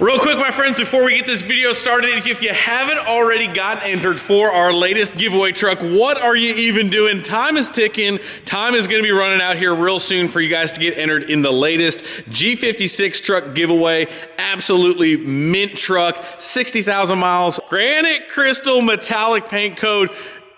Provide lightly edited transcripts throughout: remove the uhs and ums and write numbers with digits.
Real quick, my friends, before we get this video started, if you haven't already gotten entered for our latest giveaway truck, what are you even doing? Time is ticking. Time is going to be running out here real soon for you guys to get entered in the latest G56 truck giveaway. Absolutely mint truck, 60,000 miles, granite crystal metallic paint code.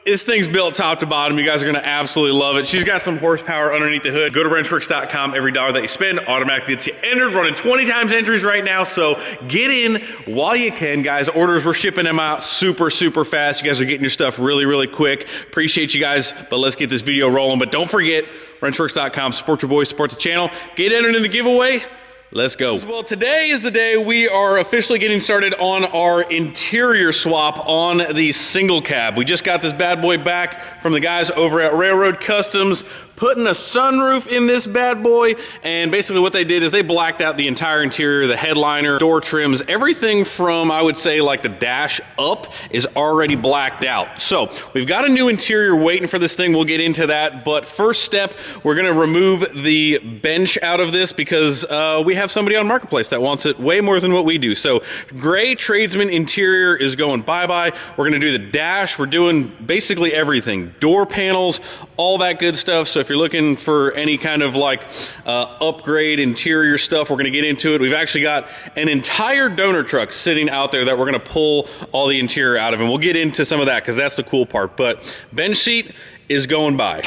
This thing's built top to bottom. You guys are gonna absolutely love it. She's got some horsepower underneath the hood. Go to wrenchworks.com. Every dollar that you spend automatically gets you entered. Running 20 times entries right now, so get in while you can, guys. Orders, we're shipping them out super fast. You guys are getting your stuff really quick. Appreciate you guys, but let's get this video rolling. But don't forget, wrenchworks.com. Support your boys, support the channel. Get entered in the giveaway. Let's go. Well, today is the day we are officially getting started on our interior swap on the single cab. We just got this bad boy back from the guys over at Railroad Customs, putting a sunroof in this bad boy, and basically what they did is they blacked out the entire interior, the headliner, door trims, everything from, I would say, like the dash up is already blacked out. So we've got a new interior waiting for this thing. We'll get into that, but first step, we're gonna remove the bench out of this because we have somebody on Marketplace that wants it way more than what we do. So gray Tradesman interior is going bye-bye. We're gonna do the dash. We're doing basically everything, door panels, all that good stuff. So if you're looking for any kind of like upgrade interior stuff, we're gonna get into it. We've actually got an entire donor truck sitting out there that we're gonna pull all the interior out of, and we'll get into some of that because that's the cool part. But bench seat is going by.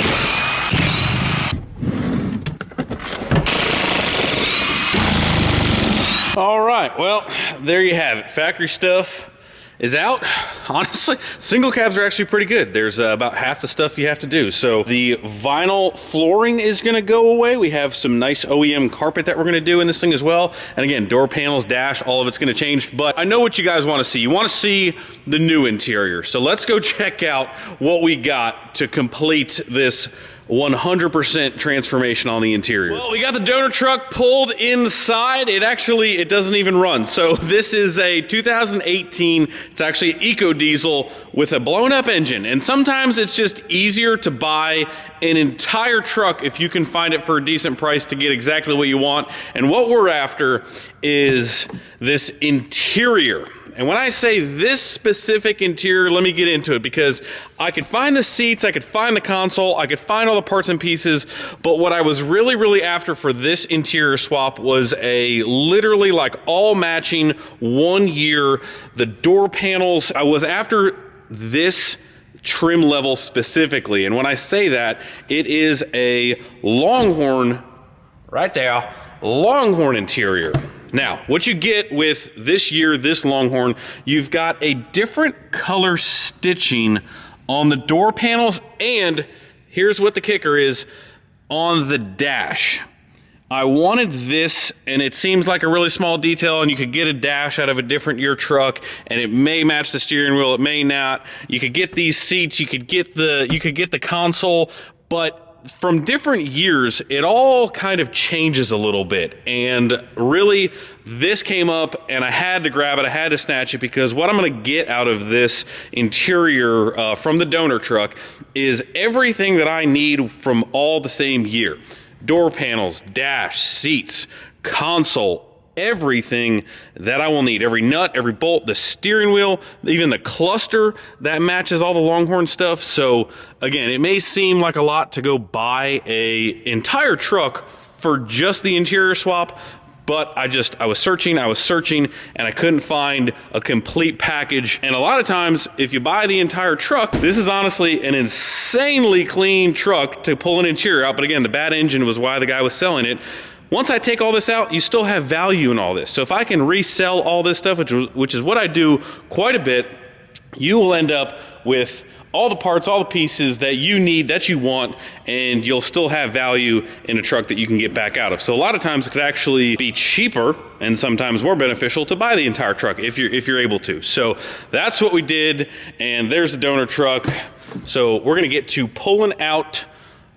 All right, well, there you have it. Factory stuff is out. Honestly, single cabs are actually pretty good. There's about half the stuff you have to do. So the vinyl flooring is gonna go away. We have some nice OEM carpet that we're gonna do in this thing as well. And again, door panels, dash, all of it's gonna change. But I know what you guys wanna see. You wanna see the new interior. So let's go check out what we got to complete this 100% transformation on the interior. Well, we got the donor truck pulled inside. It doesn't even run. So this is a 2018, it's actually an eco diesel with a blown up engine. And sometimes it's just easier to buy an entire truck if you can find it for a decent price to get exactly what you want. And what we're after is this interior. And when I say this specific interior, let me get into it, because I could find the seats, I could find the console, I could find all the parts and pieces, but what I was really after for this interior swap was a literally like all matching 1 year, the door panels. I was after this trim level specifically, and when I say that, it is a Longhorn, right there, Longhorn interior. Now, what you get with this year, this Longhorn, you've got a different color stitching on the door panels, and here's what the kicker is, on the dash. I wanted this, and it seems like a really small detail, and you could get a dash out of a different year truck, and it may match the steering wheel, it may not. You could get these seats, you could get the console, but from different years, it all kind of changes a little bit. And really, this came up and I had to grab it, I had to snatch it, because what I'm gonna get out of this interior from the donor truck is everything that I need from all the same year. Door panels, dash, seats, console, everything that I will need. Every nut, every bolt, the steering wheel, even the cluster that matches all the Longhorn stuff. So again, it may seem like a lot to go buy a entire truck for just the interior swap, but I was searching, and I couldn't find a complete package. And a lot of times, if you buy the entire truck, this is honestly an insanely clean truck to pull an interior out. But again, the bad engine was why the guy was selling it. Once I take all this out, you still have value in all this. So if I can resell all this stuff, which is what I do quite a bit, you will end up with all the parts, all the pieces that you need, that you want, and you'll still have value in a truck that you can get back out of. So a lot of times it could actually be cheaper and sometimes more beneficial to buy the entire truck if you're able to. So that's what we did, and there's the donor truck. So we're gonna get to pulling out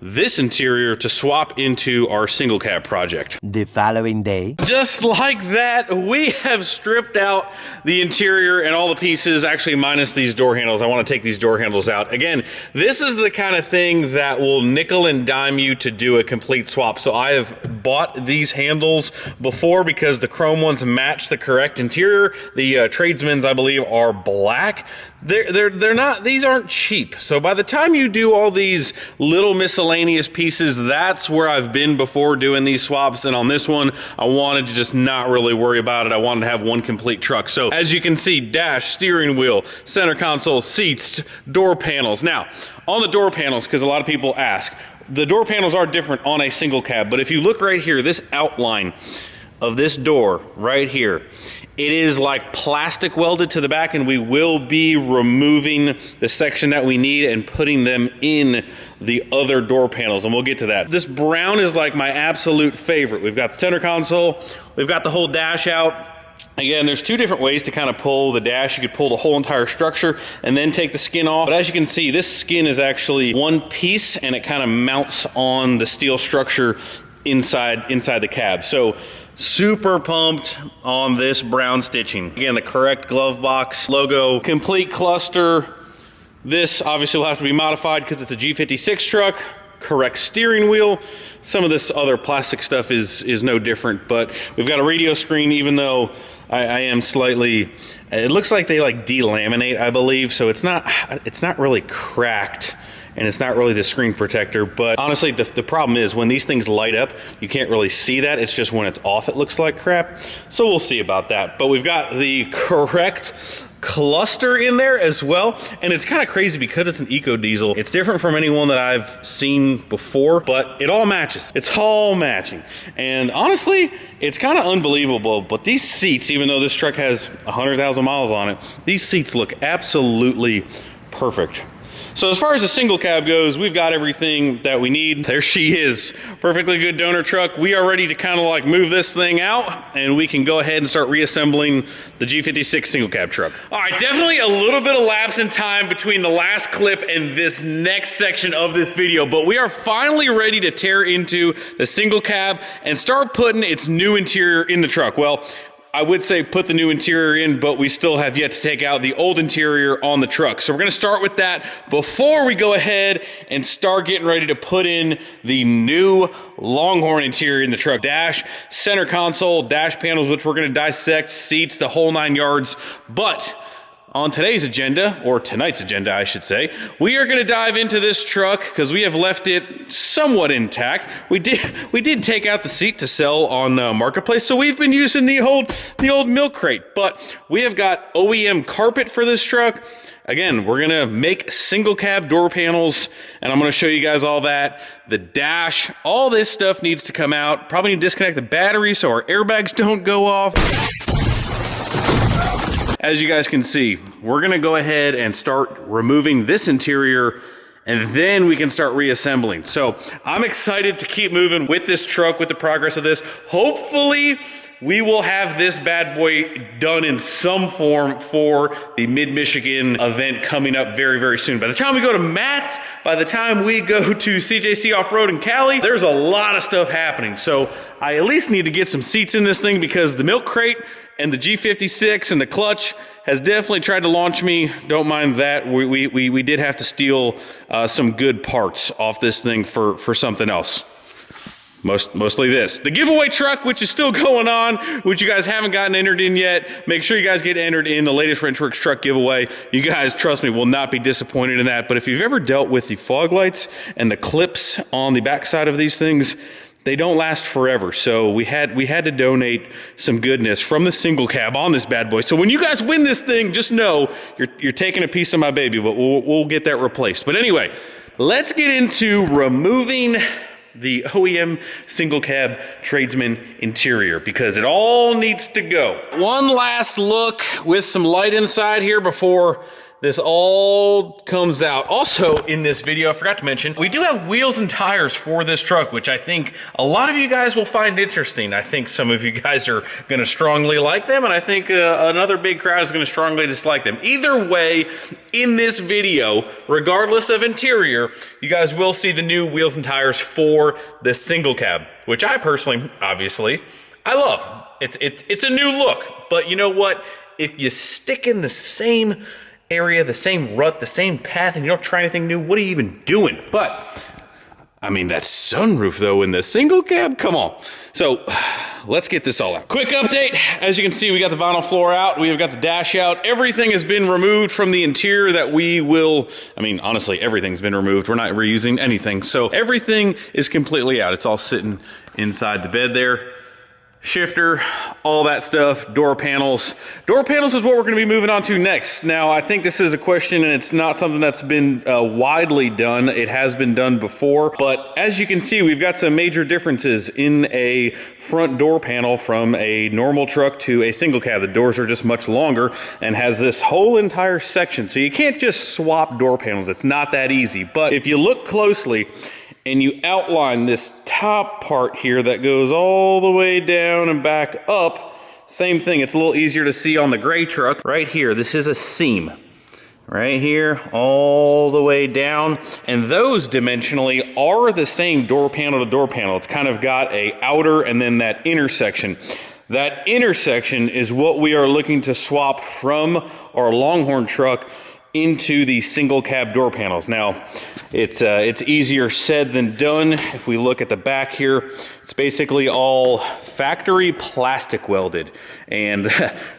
this interior to swap into our single cab project. The following day. Just like that, we have stripped out the interior and all the pieces, actually minus these door handles. I want to take these door handles out. Again, this is the kind of thing that will nickel and dime you to do a complete swap. So I have bought these handles before because the chrome ones match the correct interior. The Tradesman's, I believe, are black. They're not, these aren't cheap. So by the time you do all these little miscellaneous pieces, that's where I've been before doing these swaps. And on this one, I wanted to just not really worry about it. I wanted to have one complete truck. So as you can see, dash, steering wheel, center console, seats, door panels. Now, on the door panels, because a lot of people ask, the door panels are different on a single cab. But if you look right here, this outline of this door right here, it is like plastic welded to the back, and we will be removing the section that we need and putting them in the other door panels, and we'll get to that. This brown is like my absolute favorite. We've got the center console, we've got the whole dash out. Again, there's two different ways to kind of pull the dash. You could pull the whole entire structure and then take the skin off. But as you can see, this skin is actually one piece, and it kind of mounts on the steel structure inside the cab. So super pumped on this brown stitching. Again, the correct glove box logo, complete cluster. This obviously will have to be modified because it's a G56 truck. Correct steering wheel. Some of this other plastic stuff is no different, but we've got a radio screen, even though I am slightly, it looks like they like delaminate, I believe, so it's not really cracked. And it's not really the screen protector, but honestly, the problem is when these things light up, you can't really see that. It's just when it's off, it looks like crap. So we'll see about that. But we've got the correct cluster in there as well. And it's kind of crazy because it's an eco diesel. It's different from any one that I've seen before, but it all matches. It's all matching. And honestly, it's kind of unbelievable, but these seats, even though this truck has 100,000 miles on it, these seats look absolutely perfect. So as far as the single cab goes, we've got everything that we need. There she is, perfectly good donor truck. We are ready to kind of like move this thing out, and we can go ahead and start reassembling the G56 single cab truck. All right, definitely a little bit of lapse in time between the last clip and this next section of this video, but we are finally ready to tear into the single cab and start putting its new interior in the truck. Well, I would say put the new interior in, but we still have yet to take out the old interior on the truck. So we're gonna start with that before we go ahead and start getting ready to put in the new Longhorn interior in the truck. Dash, center console, dash panels, which we're gonna dissect, seats, the whole 9 yards. But on today's agenda, or tonight's agenda, I should say, we are going to dive into this truck because we have left it somewhat intact. We did take out the seat to sell on Marketplace, so we've been using the old milk crate. But we have got OEM carpet for this truck. Again, we're gonna make single cab door panels, and I'm gonna show you guys all that. The dash, all this stuff needs to come out. Probably need to disconnect the battery so our airbags don't go off. As you guys can see, we're gonna go ahead and start removing this interior, and then we can start reassembling. So I'm excited to keep moving with this truck, with the progress of this. Hopefully, we will have this bad boy done in some form for the Mid-Michigan event coming up very, very soon. By the time we go to Matt's, by the time we go to CJC Off-Road in Cali, there's a lot of stuff happening. So I at least need to get some seats in this thing because the milk crate and the G56 and the clutch has definitely tried to launch me. Don't mind that. We did have to steal some good parts off this thing for something else. Mostly this. The giveaway truck, which is still going on, which you guys haven't gotten entered in yet. Make sure you guys get entered in the latest Wrenchworks truck giveaway. You guys, trust me, will not be disappointed in that. But if you've ever dealt with the fog lights and the clips on the backside of these things, they don't last forever. So we had to donate some goodness from the single cab on this bad boy. So when you guys win this thing, just know you're taking a piece of my baby, but we'll get that replaced. But anyway, let's get into removing the OEM single cab Tradesman interior because it all needs to go. One last look with some light inside here before this all comes out. Also, in this video, I forgot to mention, we do have wheels and tires for this truck, which I think a lot of you guys will find interesting. I think some of you guys are going to strongly like them, and I think another big crowd is going to strongly dislike them. Either way, in this video, regardless of interior, you guys will see the new wheels and tires for the single cab, which I personally, obviously, I love. It's a new look, but you know what? If you stick in the same area, the same rut, the same path, and you don't try anything new, what are you even doing? But I mean, that sunroof though in the single cab, come on. So let's get this all out. Quick update. As you can see, we got the vinyl floor out. We've got the dash out. Everything has been removed from the interior that we will, I mean, honestly, everything's been removed. We're not reusing anything. So everything is completely out. It's all sitting inside the bed there. Shifter, all that stuff, door panels. Door panels is what we're going to be moving on to next. Now, I think this is a question, and it's not something that's been widely done. It has been done before, but as you can see, we've got some major differences in a front door panel from a normal truck to a single cab. The doors are just much longer and has this whole entire section. So you can't just swap door panels. It's not that easy. But if you look closely, and you outline this top part here that goes all the way down and back up, same thing. It's a little easier to see on the gray truck. Right here, this is a seam. Right here, all the way down. And those dimensionally are the same door panel to door panel. It's kind of got a outer and then that intersection. That intersection is what we are looking to swap from our Longhorn truck into the single cab door panels. Now, it's easier said than done. If we look at the back here, it's basically all factory plastic welded. And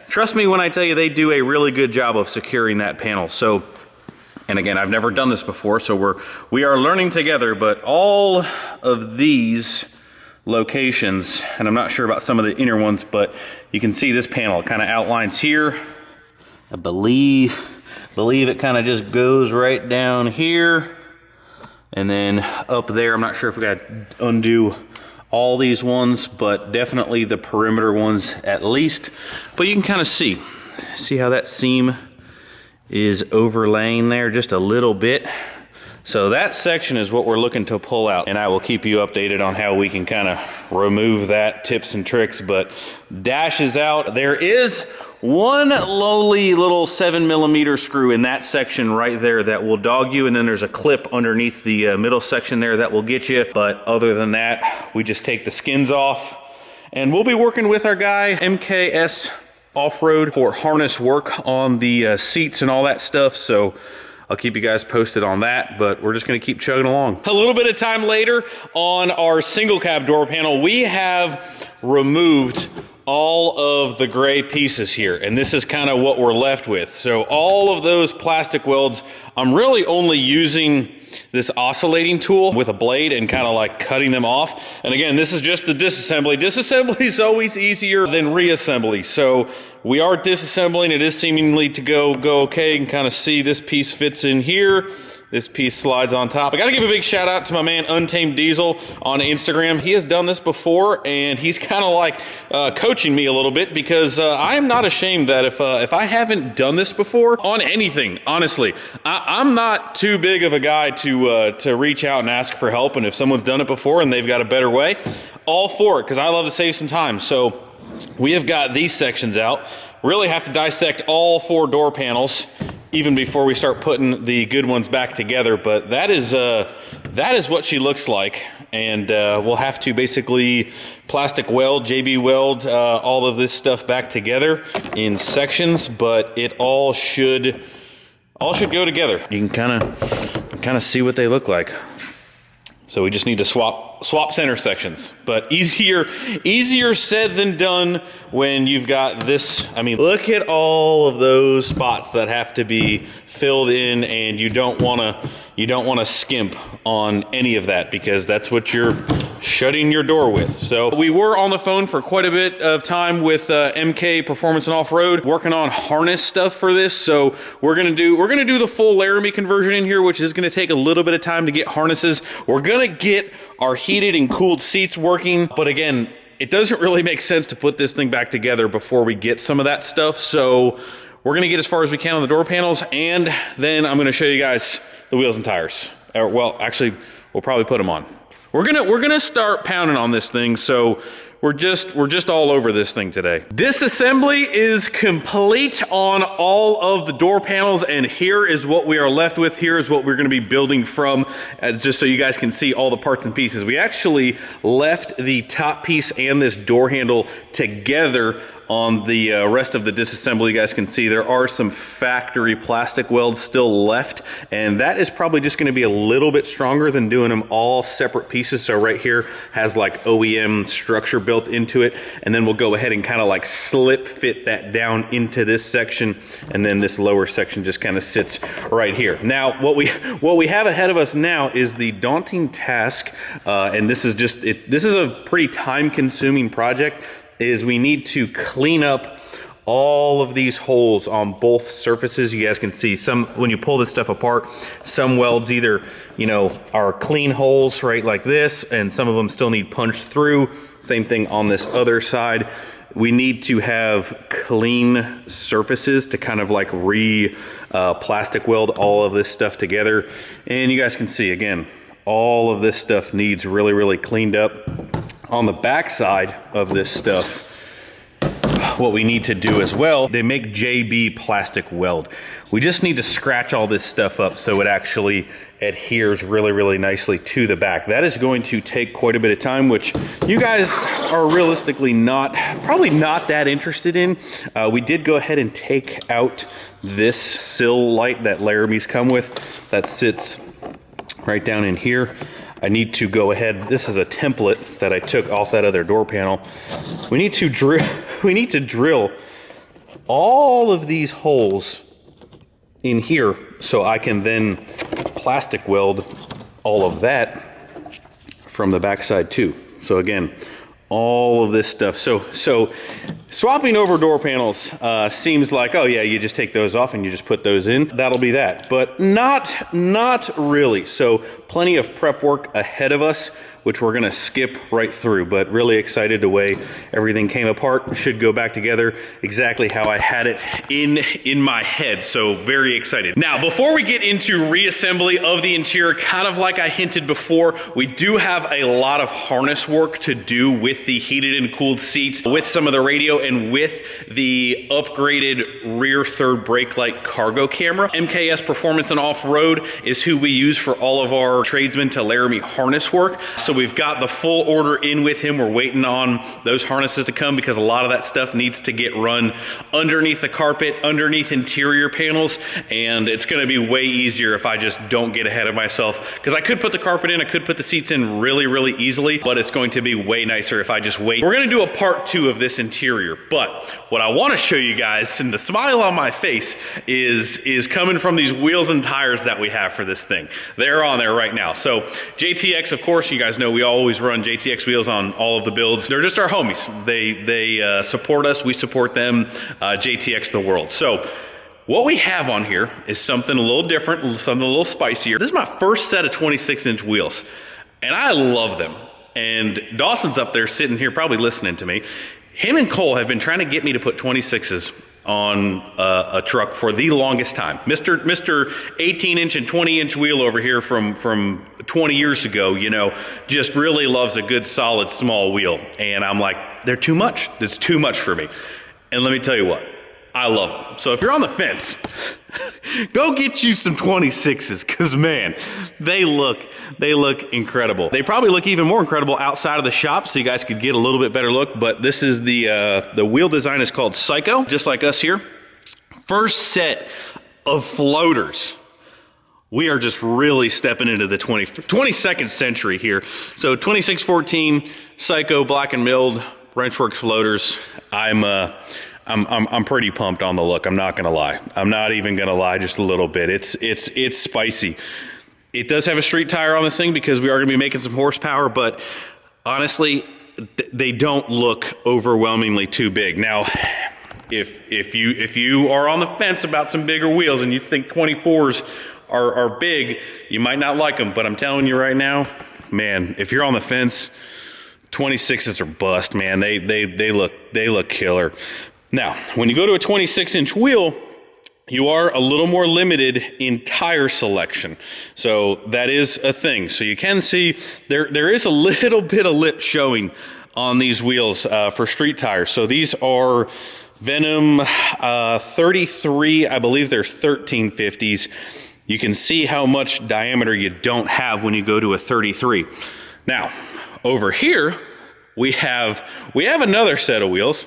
trust me when I tell you, they do a really good job of securing that panel. So, and again, I've never done this before, so we are learning together, but all of these locations, and I'm not sure about some of the inner ones, but you can see this panel kind of outlines here. I believe it kind of just goes right down here and then up there. I'm not sure if we got to undo all these ones, but definitely the perimeter ones at least. But you can kind of see how that seam is overlaying there just a little bit. So that section is what we're looking to pull out, and I will keep you updated on how we can kind of remove that, tips and tricks. But dash is out. There is one lowly little 7mm screw in that section right there that will dog you, and then there's a clip underneath the middle section there that will get you. But other than that, we just take the skins off, and we'll be working with our guy MKS Off-Road for harness work on the seats and all that stuff. So I'll keep you guys posted on that, but we're just gonna keep chugging along. A little bit of time later on our single cab door panel, we have removed all of the gray pieces here, and this is kind of what we're left with. So all of those plastic welds, I'm really only using this oscillating tool with a blade and kind of like cutting them off. And again, this is just the disassembly. Disassembly is always easier than reassembly. So we are disassembling. It is seemingly to go okay. You can kind of see this piece fits in here. This piece slides on top. I gotta give a big shout out to my man Untamed Diesel on Instagram. He has done this before, and he's kind of like coaching me a little bit, because I am not ashamed that if I haven't done this before on anything, honestly, I'm not too big of a guy to reach out and ask for help. And if someone's done it before and they've got a better way, all for it, because I love to save some time. So we have got these sections out. Really have to dissect all 4 door panels even before we start putting the good ones back together. But that is what she looks like. And we'll have to basically plastic weld, JB weld all of this stuff back together in sections, but it all should go together. You can kind of see what they look like. So we just need to swap center sections, but easier said than done when you've got this. I mean, look at all of those spots that have to be filled in, and you don't want to skimp on any of that, because that's what you're shutting your door with. So we were on the phone for quite a bit of time with MK Performance and Off-Road, working on harness stuff for this. So we're gonna do the full Laramie conversion in here, which is gonna take a little bit of time to get harnesses. We're gonna get our heated and cooled seats working, but again, it doesn't really make sense to put this thing back together before we get some of that stuff. So we're gonna get as far as we can on the door panels, and then I'm gonna show you guys the wheels and tires. Or, well, actually, we'll probably put them on. We're gonna start pounding on this thing, so we're just all over this thing today. Disassembly is complete on all of the door panels, and here is what we are left with. Here is what we're gonna be building from, just so you guys can see all the parts and pieces. We actually left the top piece and this door handle together on the rest of the disassembly. You guys can see there are some factory plastic welds still left, and that is probably just going to be a little bit stronger than doing them all separate pieces. So right here has like OEM structure built into it, and then we'll go ahead and kind of like slip fit that down into this section, and then this lower section just kind of sits right here. Now what we have ahead of us now is the daunting task, and this is just this is a pretty time-consuming project, is we need to clean up all of these holes on both surfaces. You guys can see some, when you pull this stuff apart, some welds either, you know, are clean holes, right, like this, and some of them still need punched through. Same thing on this other side. We need to have clean surfaces to kind of like plastic weld all of this stuff together. And you guys can see, again, all of this stuff needs really, really cleaned up. On the back side of this stuff, what we need to do as well, they make JB plastic weld. We just need to scratch all this stuff up so it actually adheres really, really nicely to the back. That is going to take quite a bit of time, which you guys are realistically probably not that interested in. We did go ahead and take out this sill light that Laramie's come with that sits right down in here. I need to go ahead, this is a template that I took off that other door panel. We need to drill all of these holes in here so I can then plastic weld all of that from the backside too. So again, all of this stuff. So swapping over door panels seems like, oh yeah, you just take those off and you just put those in. That'll be that, but not really. So plenty of prep work ahead of us, which we're gonna skip right through, but really excited the way everything came apart. Should go back together exactly how I had it in my head. So very excited. Now, before we get into reassembly of the interior, kind of like I hinted before, we do have a lot of harness work to do with the heated and cooled seats, with some of the radio, and with the upgraded rear third brake light cargo camera. MKS Performance and Off-Road is who we use for all of our Tradesman to Laramie harness work. So we've got the full order in with him. We're waiting on those harnesses to come because a lot of that stuff needs to get run underneath the carpet, underneath interior panels, and it's gonna be way easier if I just don't get ahead of myself, because I could put the carpet in, I could put the seats in really, really easily, but it's going to be way nicer if I just wait. We're gonna do a part 2 of this interior, but what I wanna show you guys, and the smile on my face, is coming from these wheels and tires that we have for this thing. They're on there right now. So JTX, of course, you guys know we always run JTX wheels on all of the builds. They're just our homies. They support us, we support them, JTX the world. So what we have on here is something a little different, something a little spicier. This is my first set of 26-inch wheels, and I love them. And Dawson's up there sitting here probably listening to me. Him and Cole have been trying to get me to put 26s on a truck for the longest time. Mr. 18-inch and 20-inch wheel over here from 20 years ago, you know, just really loves a good solid small wheel. And I'm like, they're too much. It's too much for me. And let me tell you what, I love them. So if you're on the fence, go get you some 26s, because man, they look incredible. They probably look even more incredible outside of the shop, so you guys could get a little bit better look. But this is the wheel design is called Psycho, just like us here. First set of floaters. We are just really stepping into the 22nd century here. So 2614 Psycho black and milled Wrenchworks floaters. I'm pretty pumped on the look. I'm not gonna lie. I'm not even gonna lie, just a little bit. It's spicy. It does have a street tire on this thing because we are gonna be making some horsepower, but honestly, they don't look overwhelmingly too big. Now, if you are on the fence about some bigger wheels and you think 24s are big, you might not like them, but I'm telling you right now, man, if you're on the fence, 26s are bust, man. They look killer. Now, when you go to a 26-inch wheel, you are a little more limited in tire selection. So that is a thing. So you can see there is a little bit of lip showing on these wheels for street tires. So these are Venom 33, I believe they're 1350s. You can see how much diameter you don't have when you go to a 33. Now, over here, we have another set of wheels,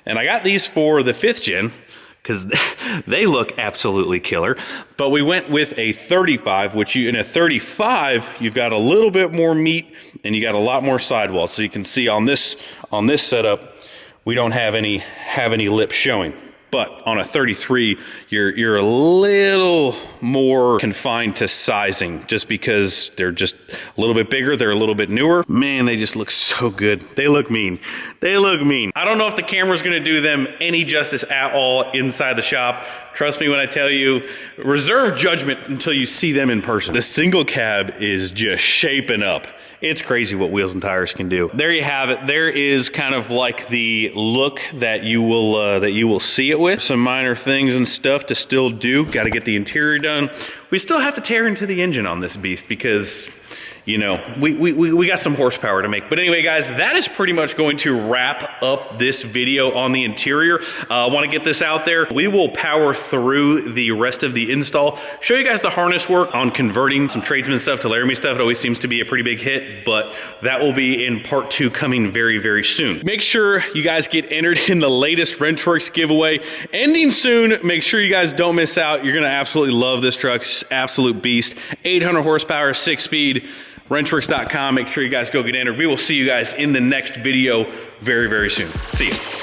and I got these for the 5th gen, because they look absolutely killer. But we went with a 35, which in a 35, you've got a little bit more meat and you got a lot more sidewall. So you can see on this setup, we don't have any lip showing. But on a 33, you're a little more confined to sizing just because they're just a little bit bigger, they're a little bit newer. Man, they just look so good. They look mean. They look mean. I don't know if the camera's gonna do them any justice at all inside the shop. Trust me when I tell you, reserve judgment until you see them in person. The single cab is just shaping up. It's crazy what wheels and tires can do. There you have it. There is kind of like the look that you will see it with. Some minor things and stuff to still do. Got to get the interior done. We still have to tear into the engine on this beast because, you know, we got some horsepower to make. But anyway, guys, that is pretty much going to wrap up this video on the interior. I want to get this out there. We will power through the rest of the install, show you guys the harness work on converting some Tradesman stuff to Laramie stuff. It always seems to be a pretty big hit, but that will be in part 2 coming very, very soon. Make sure you guys get entered in the latest Wrenchworks giveaway ending soon. Make sure you guys don't miss out. You're going to absolutely love this truck. It's absolute beast. 800 horsepower, 6-speed. Wrenchworks.com. Make sure you guys go get entered. We will see you guys in the next video very, very soon. See you.